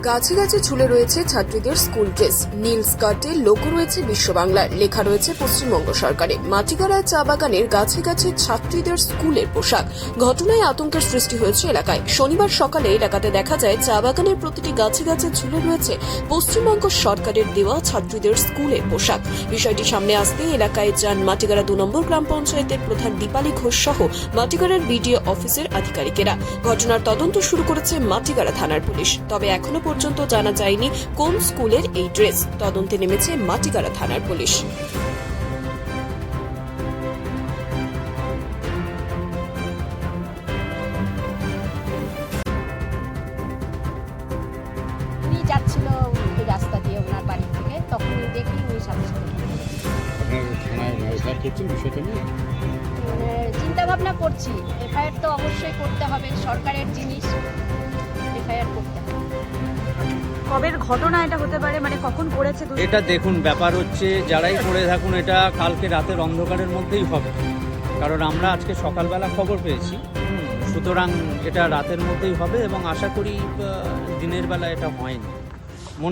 গাছে গাছে ঝুলে রয়েছে ছাত্রীদের স্কুল ড্রেস। নীল স্কার্টে লোগো রয়েছে বিশ্ব বাংলার, লেখা রয়েছে পশ্চিমবঙ্গ সরকারের। মাটিগাড়ায় চা বাগানের গাছে গাছে ছাত্রীদের স্কুলের পোশাক। ঘটনায় আতঙ্কের সৃষ্টি হয়েছে এলাকায়। শনিবার সকালে এলাকাতে দেখা যায় চা বাগানের প্রতিটি গাছে গাছে ঝুলে রয়েছে পশ্চিমবঙ্গ সরকারের দেওয়া ছাত্রীদের স্কুলের পোশাক। বিষয়টি সামনে আসতে এলাকায় যান মাটিগাড়া 2 নম্বর গ্রাম পঞ্চায়েতের প্রধান দীপালি ঘোষ সহ মাটিগাড়ার বিডিও অফিসের আধিকারিকেরা। ঘটনার তদন্ত শুরু করেছে মাটিগাড়া থানার পুলিশ। তবে এখনো পর্যন্ত জানা যায়নি কোন স্কুলের এই ড্রেস। তদন্তে নেমেছে মাটিগাড়া থানার পুলিশ। উনি যাচ্ছিল এই রাস্তা দিয়ে ওনার বাড়ি থেকে, তখন দেখি উনি সাথে সাথে আপনার থানায় এফআইআর করছেন বিষয়টা নিয়ে? চিন্তা ভাবনা করছি। এফআইআর তো অবশ্যই করতে হবে, সরকারের জিনিস, এফআইআর করতে হবে। কবের ঘটনা এটা হতে পারে, মানে কখন করেছে? এটা দেখুন, ব্যাপার হচ্ছে যারাই করে থাকুন এটা কালকে রাতের অন্ধকারের মধ্যেই হবে, কারণ আমরা আজকে সকালবেলা খবর পেয়েছি। সুতরাং এটা রাতের মধ্যেই হবে এবং আশা করি দিনের বেলা এটা হয়নি।